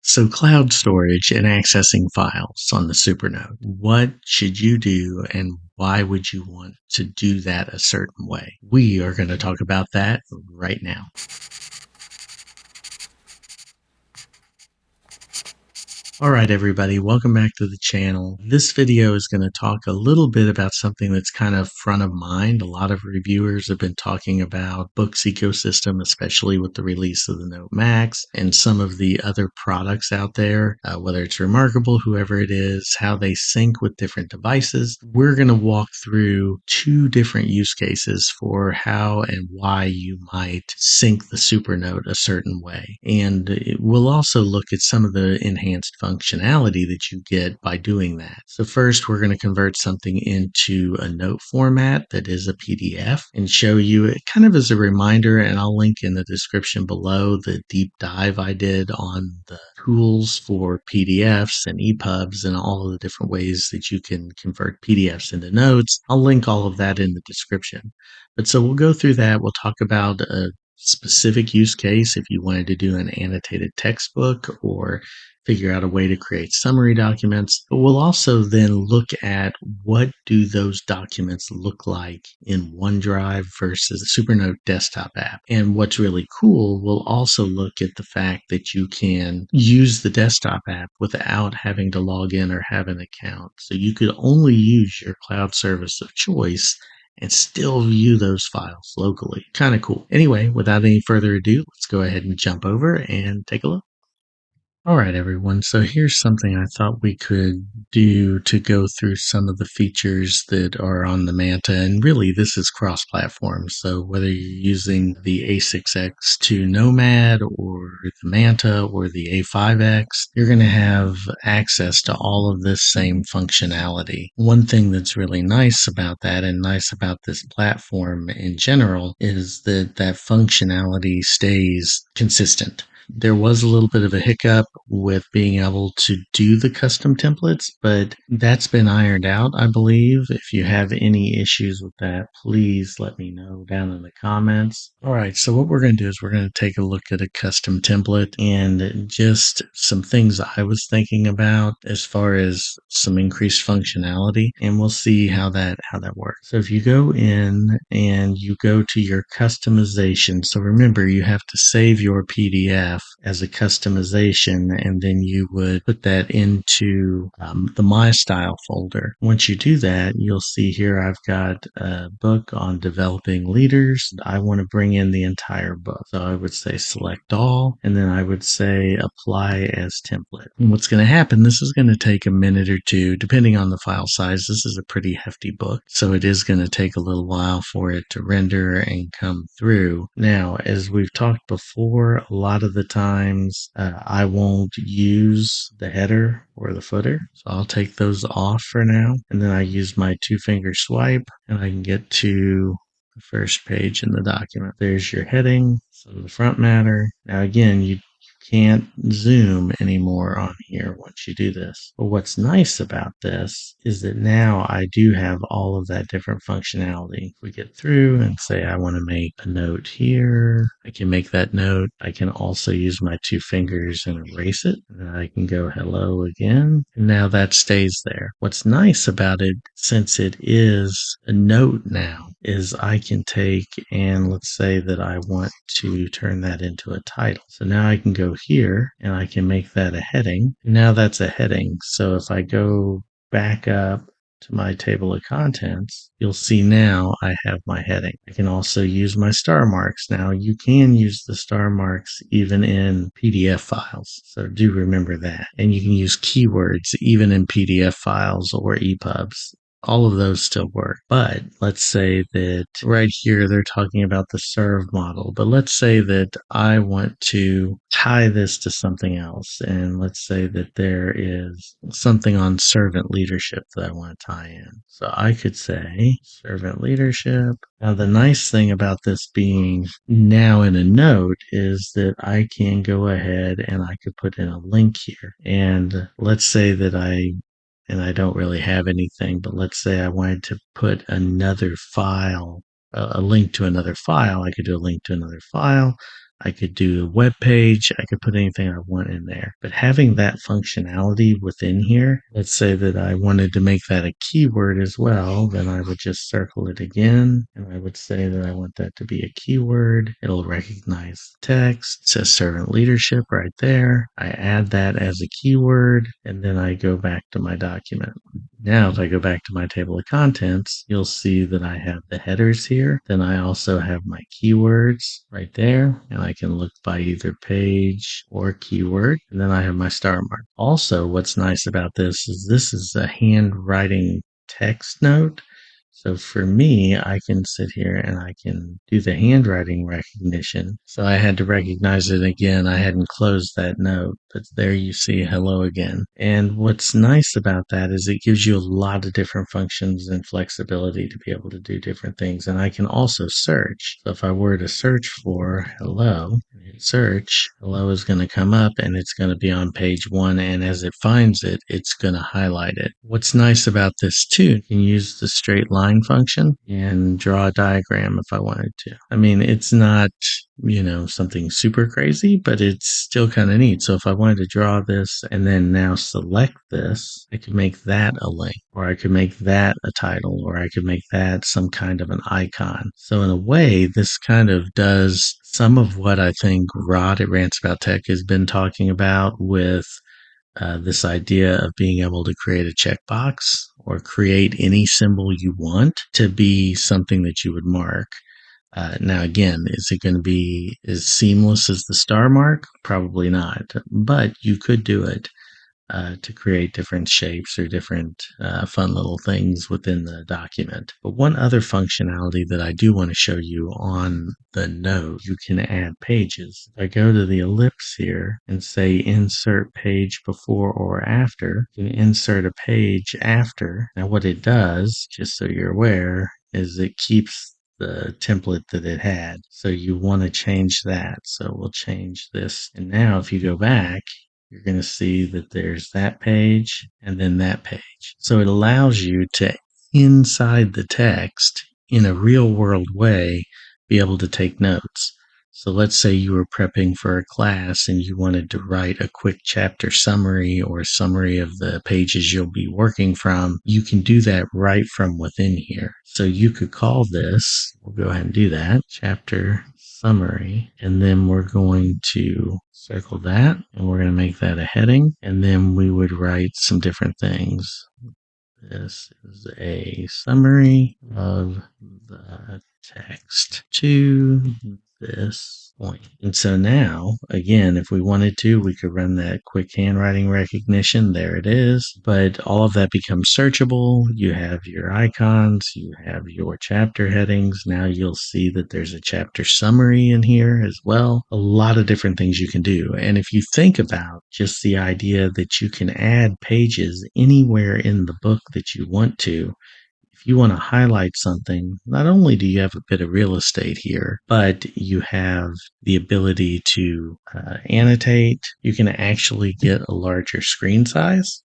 So cloud storage and accessing files on the Supernote. What should you do and why would you want to do that a certain way? We are going to talk about that right now. All right, everybody, welcome back to the channel. This video is going to talk a little bit about something that's kind of front of mind. A lot of reviewers have been talking about Book's ecosystem, especially with the release of the Note Max and some of the other products out there, whether it's Remarkable, whoever it is, how they sync with different devices. We're going to walk through two different use cases for how and why you might sync the Supernote a certain way. And we'll also look at some of the enhanced functionality that you get by doing that. So first, we're going to convert something into a note format that is a PDF and show you it kind of as a reminder, and I'll link in the description below the deep dive I did on the tools for PDFs and EPUBs and all of the different ways that you can convert PDFs into notes. I'll link all of that in the description. But so we'll go through that. We'll talk about a specific use case if you wanted to do an annotated textbook or figure out a way to create summary documents. But we'll also then look at what do those documents look like in OneDrive versus the Supernote desktop app. And what's really cool, we'll also look at the fact that you can use the desktop app without having to log in or have an account. So you could only use your cloud service of choice and still view those files locally. Kind of cool. Anyway, without any further ado, let's go ahead and jump over and take a look. All right, everyone. So here's something I thought we could do to go through some of the features that are on the Manta. And really, this is cross-platform. So whether you're using the A6X2 Nomad or the Manta or the A5X, you're going to have access to all of this same functionality. One thing that's really nice about that and nice about this platform in general is that that functionality stays consistent. There was a little bit of a hiccup with being able to do the custom templates, but that's been ironed out, I believe. If you have any issues with that, please let me know down in the comments. All right, so what we're going to do is we're going to take a look at a custom template and just some things I was thinking about as far as some increased functionality, and we'll see how that works. So if you go in and you go to your customization, so remember you have to save your PDF as a customization, and then you would put that into the My Style folder. Once you do that, you'll see here I've got a book on developing leaders. I want to bring in the entire book. So I would say select all, and then I would say apply as template. And what's going to happen, this is going to take a minute or two, depending on the file size. This is a pretty hefty book, so it is going to take a little while for it to render and come through. Now, as we've talked before, a lot of the times I won't use the header or the footer, so I'll take those off for now, and then I use my two-finger swipe and I can get to the first page in the document. There's your heading, so the front matter. Now again, you can't zoom anymore on here once you do this. But what's nice about this is that now I do have all of that different functionality. If we get through and say I want to make a note here, I can make that note. I can also use my two fingers and erase it. And then I can go hello again. And now that stays there. What's nice about it, since it is a note now, is I can take and let's say that I want to turn that into a title. So now I can go here and I can make that a heading. Now that's a heading. So if I go back up to my table of contents, you'll see now I have my heading. I can also use my star marks. Now you can use the star marks even in PDF files. So do remember that. And you can use keywords even in PDF files or EPUBs. All of those still work. But let's say that right here they're talking about the serve model. But let's say that I want to tie this to something else. And let's say that there is something on servant leadership that I want to tie in. So I could say servant leadership. Now the nice thing about this being now in a note is that I can go ahead and I could put in a link here. And let's say that I don't really have anything, but let's say I wanted to put another file, a link to another file. I could do a link to another file. I could do a web page. I could put anything I want in there. But having that functionality within here, let's say that I wanted to make that a keyword as well, then I would just circle it again. And I would say that I want that to be a keyword. It'll recognize the text. It says servant leadership right there. I add that as a keyword, and then I go back to my document. Now, if I go back to my table of contents, you'll see that I have the headers here. Then I also have my keywords right there, and I can look by either page or keyword. And then I have my star mark. Also, what's nice about this is a handwriting text note. So for me, I can sit here and I can do the handwriting recognition. So I had to recognize it again. I hadn't closed that note, but there you see hello again. And what's nice about that is it gives you a lot of different functions and flexibility to be able to do different things. And I can also search. So if I were to search for hello, search, hello is going to come up and it's going to be on page 1. And as it finds it, it's going to highlight it. What's nice about this too, you can use the straight line function and draw a diagram if I wanted to. I mean, it's not, something super crazy, but it's still kind of neat. So if I wanted to draw this and then now select this, I could make that a link, or I could make that a title, or I could make that some kind of an icon. So in a way, this kind of does some of what I think Rod at Rants About Tech has been talking about with this idea of being able to create a checkbox or create any symbol you want to be something that you would mark. Now, again, is it going to be as seamless as the star mark? Probably not, but you could do it to create different shapes or different fun little things within the document. But one other functionality that I do want to show you on the note, you can add pages. If I go to the ellipse here and say insert page before or after, you can insert a page after. Now what it does, just so you're aware, is it keeps the template that it had. So you want to change that. So we'll change this. And now if you go back, you're going to see that there's that page and then that page. So it allows you to, inside the text, in a real world way, be able to take notes. So let's say you were prepping for a class and you wanted to write a quick chapter summary or a summary of the pages you'll be working from. You can do that right from within here. So you could call this, we'll go ahead and do that, chapter summary, and then we're going to circle that and we're going to make that a heading, and then we would write some different things. This is a summary of the text to this point. And so now, again, if we wanted to, we could run that quick handwriting recognition. There it is. But all of that becomes searchable. You have your icons, you have your chapter headings. Now you'll see that there's a chapter summary in here as well. A lot of different things you can do. And if you think about just the idea that you can add pages anywhere in the book that you want to, if you want to highlight something, not only do you have a bit of real estate here, but you have the ability to annotate. You can actually get a larger screen size.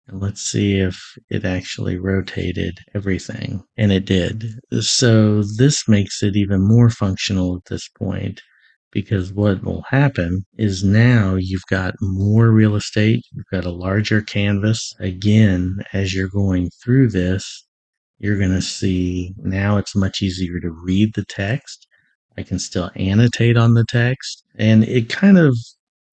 And let's see if it actually rotated everything. And it did. So this makes it even more functional at this point, because what will happen is now you've got more real estate. You've got a larger canvas. Again, as you're going through this, you're going to see now it's much easier to read the text. I can still annotate on the text, and it kind of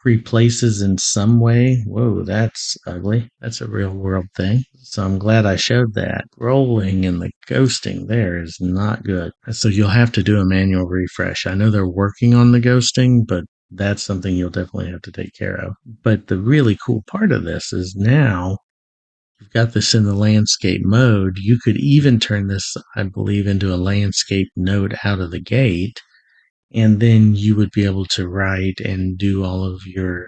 replaces in some way. Whoa, that's ugly. That's a real world thing. So I'm glad I showed that. Rolling and the ghosting there is not good. So you'll have to do a manual refresh. I know they're working on the ghosting, but that's something you'll definitely have to take care of. But the really cool part of this is now you've got this in the landscape mode. You could even turn this, I believe, into a landscape note out of the gate. And then you would be able to write and do all of your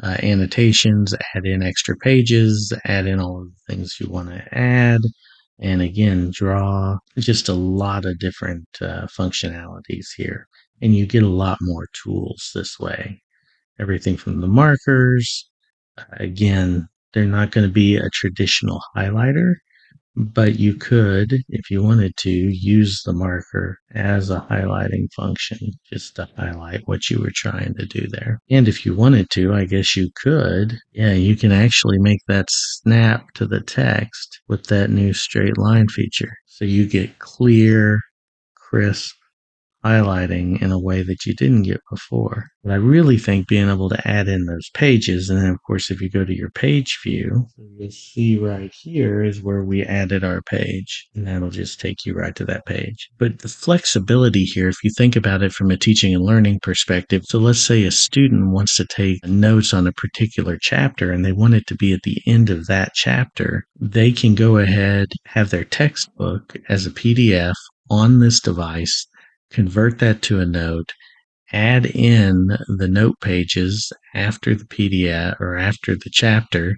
annotations, add in extra pages, add in all of the things you want to add. And again, draw just a lot of different functionalities here. And you get a lot more tools this way. Everything from the markers. Again, they're not going to be a traditional highlighter, But you could, if you wanted to, use the marker as a highlighting function just to highlight what you were trying to do there. And if you wanted to, I guess you could, yeah, you can actually make that snap to the text with that new straight line feature. So you get clear, crisp highlighting in a way that you didn't get before. But I really think being able to add in those pages, and then of course if you go to your page view, you'll see right here is where we added our page, and that'll just take you right to that page. But the flexibility here, if you think about it from a teaching and learning perspective, so let's say a student wants to take notes on a particular chapter and they want it to be at the end of that chapter, they can go ahead, have their textbook as a PDF on this device, convert that to a note, add in the note pages after the PDF or after the chapter,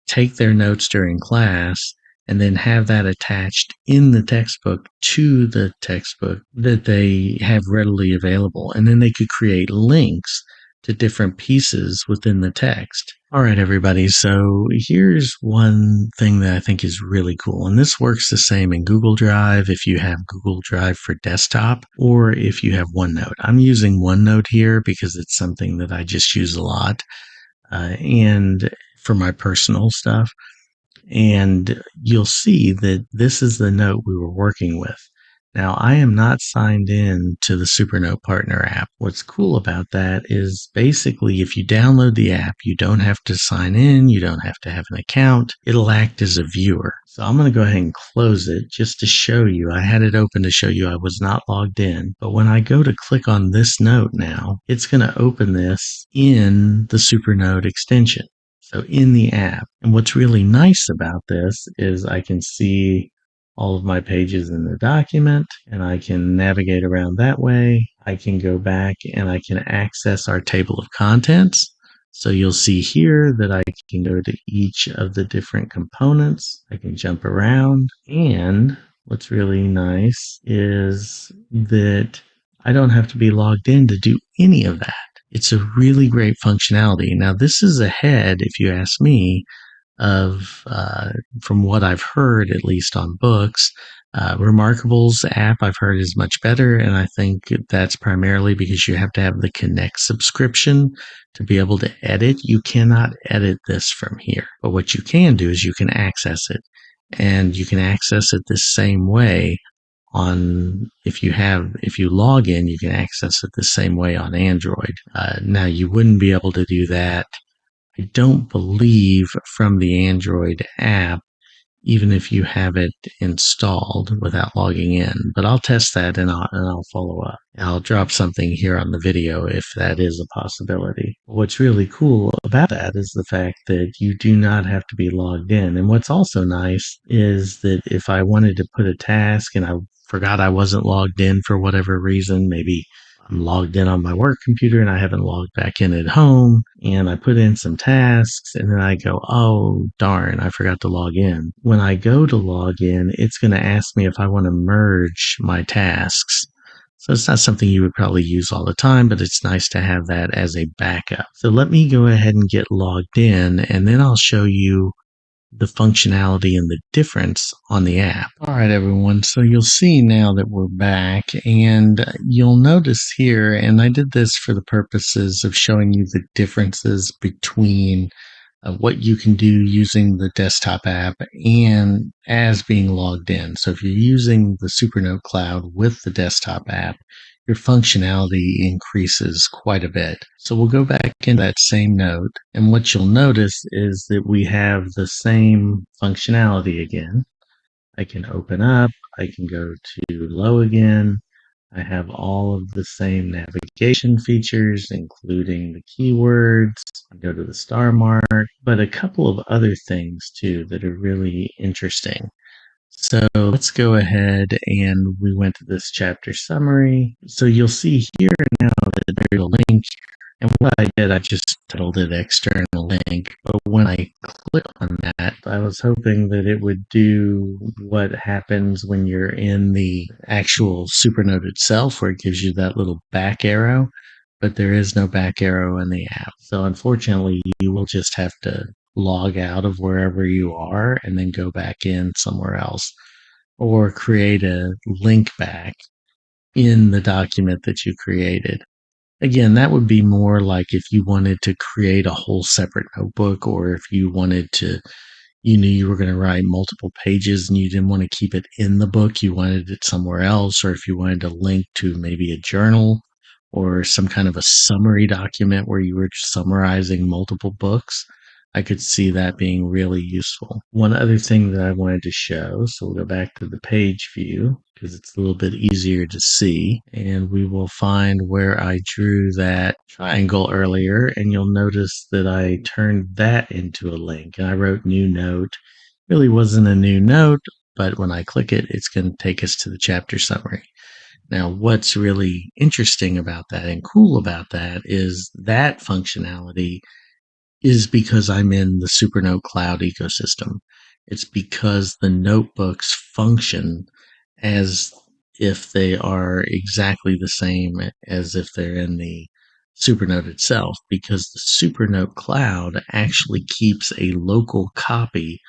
take their notes during class, and then have that attached in the textbook to the textbook that they have readily available. And then they could create links to different pieces within the text. All right, everybody. So here's one thing that I think is really cool. And this works the same in Google Drive if you have Google Drive for desktop or if you have OneNote. I'm using OneNote here because it's something that I just use a lot and for my personal stuff. And you'll see that this is the note we were working with. Now, I am not signed in to the Supernote Partner app. What's cool about that is basically if you download the app, you don't have to sign in, you don't have to have an account. It'll act as a viewer. So I'm going to go ahead and close it just to show you. I had it open to show you I was not logged in. But when I go to click on this note now, it's going to open this in the Supernote extension. So in the app. And what's really nice about this is I can see all of my pages in the document and I can navigate around that way. I can go back and I can access our table of contents. So you'll see here that I can go to each of the different components. I can jump around. And what's really nice is that I don't have to be logged in to do any of that. It's a really great functionality. Now, this is ahead, if you ask me, of from what I've heard, at least on books. Remarkable's app I've heard is much better, and I think that's primarily because you have to have the Connect subscription to be able to edit. You cannot edit this from here, but what you can do is you can access it, and you can access it the same way on if you log in, you can access it the same way on Android. Now you wouldn't be able to do that, I don't believe, from the Android app, even if you have it installed without logging in. But I'll test that and I'll follow up. I'll drop something here on the video if that is a possibility. What's really cool about that is the fact that you do not have to be logged in. And what's also nice is that if I wanted to put a task and I forgot I wasn't logged in for whatever reason, maybe I'm logged in on my work computer and I haven't logged back in at home, and I put in some tasks and then I go, oh, darn, I forgot to log in. When I go to log in, it's going to ask me if I want to merge my tasks. So it's not something you would probably use all the time, but it's nice to have that as a backup. So let me go ahead and get logged in, and then I'll show you the functionality and the difference on the app. All right, everyone. So you'll see now that we're back, and you'll notice here, and I did this for the purposes of showing you the differences between what you can do using the desktop app and as being logged in. So if you're using the Supernote Cloud with the desktop app, your functionality increases quite a bit. So we'll go back in that same note, and what you'll notice is that we have the same functionality again. I can open up, I can go to low again. I have all of the same navigation features, including the keywords. I go to the star mark, but a couple of other things too that are really interesting. So let's go ahead and we went to this chapter summary. So you'll see here now that there's a link. And what I did, I just titled it external link. But when I click on that, I was hoping that it would do what happens when you're in the actual Supernote itself, where it gives you that little back arrow. But there is no back arrow in the app. So unfortunately, you will just have to log out of wherever you are and then go back in somewhere else, or create a link back in the document that you created. Again, that would be more like if you wanted to create a whole separate notebook, or if you wanted to, you knew you were going to write multiple pages and you didn't want to keep it in the book, you wanted it somewhere else, or if you wanted to link to maybe a journal or some kind of a summary document where you were summarizing multiple books, I could see that being really useful. One other thing that I wanted to show, so we'll go back to the page view because it's a little bit easier to see, and we will find where I drew that triangle earlier, and you'll notice that I turned that into a link, and I wrote new note. Really wasn't a new note, but when I click it, it's going to take us to the chapter summary. Now, what's really interesting about that and cool about that is that functionality is because I'm in the Supernote Cloud ecosystem. It's because the notebooks function as if they are exactly the same as if they're in the Supernote itself, because the Supernote Cloud actually keeps a local copy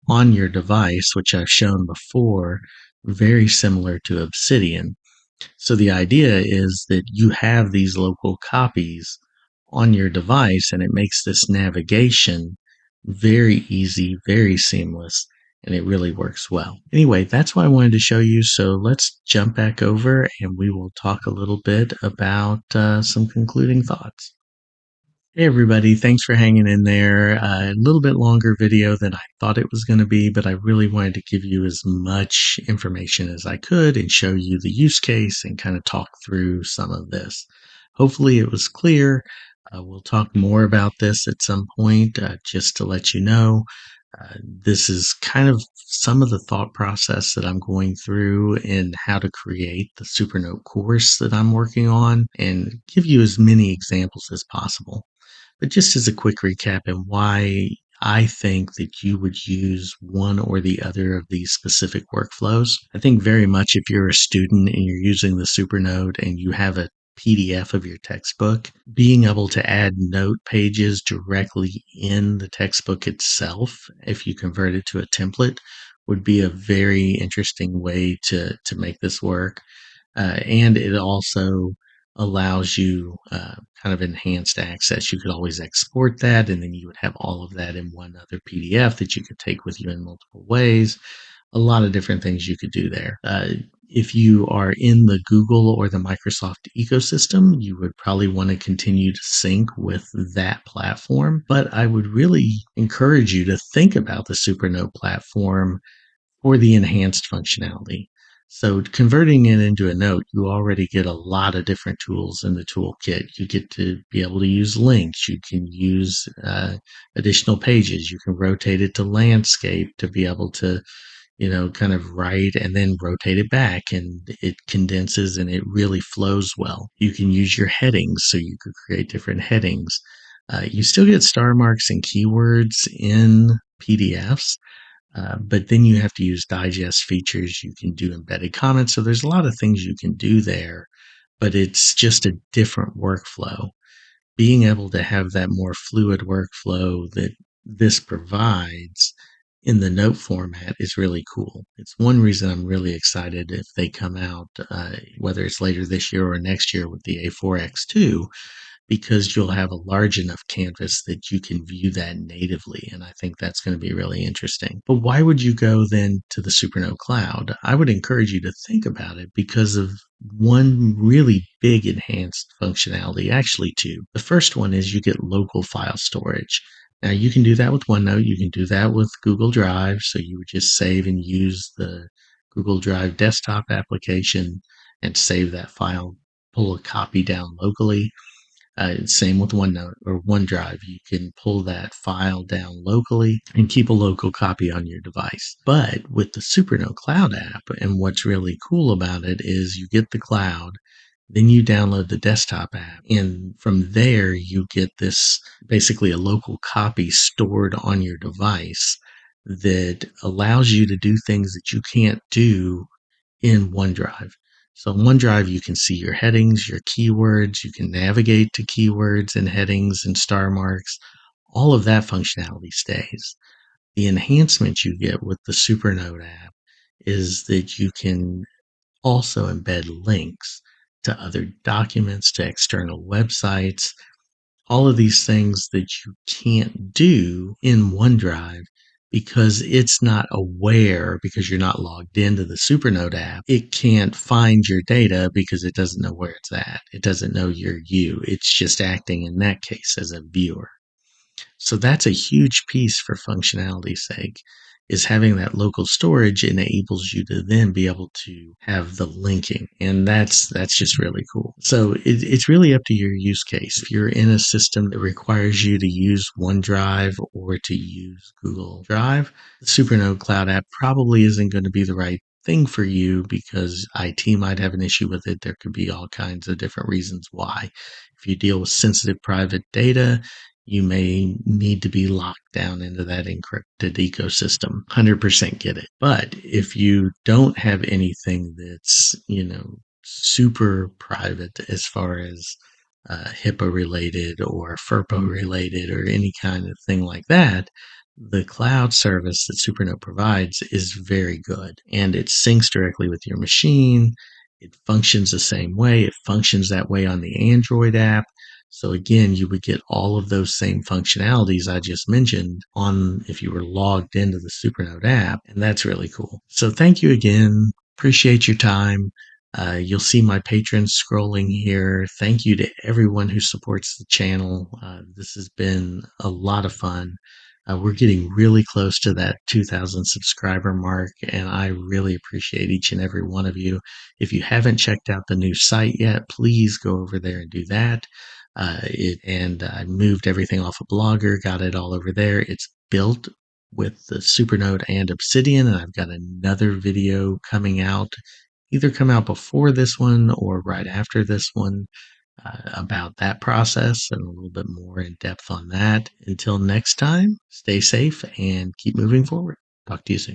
on your device, which I've shown before, very similar to Obsidian. So the idea is that you have these local copies on your device, and it makes this navigation very easy, very seamless, and it really works well. Anyway, that's what I wanted to show you. So let's jump back over and we will talk a little bit about some concluding thoughts. Hey everybody, thanks for hanging in there. A little bit longer video than I thought it was going to be, but I really wanted to give you as much information as I could and show you the use case and kind of talk through some of this. Hopefully it was clear. We'll talk more about this at some point, just to let you know. This is kind of some of the thought process that I'm going through in how to create the Supernote course that I'm working on, and give you as many examples as possible. But just as a quick recap and why I think that you would use one or the other of these specific workflows, I think very much if you're a student and you're using the Supernote and you have a PDF of your textbook, being able to add note pages directly in the textbook itself, if you convert it to a template, would be a very interesting way to make this work. And it also allows you kind of enhanced access. You could always export that, and then you would have all of that in one other PDF that you could take with you in multiple ways. A lot of different things you could do there. If you are in the Google or the Microsoft ecosystem, you would probably want to continue to sync with that platform. But I would really encourage you to think about the Supernote platform for the enhanced functionality. So converting it into a note, you already get a lot of different tools in the toolkit. You get to be able to use links. You can use additional pages. You can rotate it to landscape to be able to, kind of write and then rotate it back, and it condenses and it really flows well. You can use your headings, so you could create different headings. You still get star marks and keywords in PDFs, but then you have to use digest features. You can do embedded comments. So there's a lot of things you can do there, but it's just a different workflow. Being able to have that more fluid workflow that this provides in the note format is really cool. It's one reason I'm really excited if they come out, whether it's later this year or next year with the A4X2, because you'll have a large enough canvas that you can view that natively. And I think that's going to be really interesting. But why would you go then to the Supernote Cloud? I would encourage you to think about it because of one really big enhanced functionality, actually two. The first one is you get local file storage. Now you can do that with OneNote. You can do that with Google Drive. So you would just save and use the Google Drive desktop application and save that file, pull a copy down locally. Same with OneNote or OneDrive. You can pull that file down locally and keep a local copy on your device. But with the Supernote Cloud app, and what's really cool about it is you get the cloud, then you download the desktop app, and from there you get this basically a local copy stored on your device that allows you to do things that you can't do in OneDrive. So in OneDrive, you can see your headings, your keywords, you can navigate to keywords and headings and star marks, all of that functionality stays. The enhancement you get with the Supernote app is that you can also embed links to other documents, to external websites, all of these things that you can't do in OneDrive because it's not aware, because you're not logged into the Supernote app. It can't find your data because it doesn't know where it's at. It doesn't know you're you. It's just acting in that case as a viewer. So that's a huge piece for functionality's sake, is having that local storage enables you to then be able to have the linking. And that's just really cool. So it's really up to your use case. If you're in a system that requires you to use OneDrive or to use Google Drive, the Supernote Cloud app probably isn't going to be the right thing for you because IT might have an issue with it. There could be all kinds of different reasons why. If you deal with sensitive private data, you may need to be locked down into that encrypted ecosystem. 100% get it. But if you don't have anything that's, super private as far as HIPAA related or FERPA related or any kind of thing like that, the cloud service that Supernote provides is very good, and it syncs directly with your machine. It functions the same way. It functions that way on the Android app. So again, you would get all of those same functionalities I just mentioned on if you were logged into the Supernote app, and that's really cool. So thank you again. Appreciate your time. You'll see my patrons scrolling here. Thank you to everyone who supports the channel. This has been a lot of fun. We're getting really close to that 2,000 subscriber mark, and I really appreciate each and every one of you. If you haven't checked out the new site yet, please go over there and do that. I moved everything off of Blogger, got it all over there. It's built with the Supernote and Obsidian, and I've got another video coming out, either come out before this one or right after this one, about that process and a little bit more in depth on that. Until next time, stay safe and keep moving forward. Talk to you soon.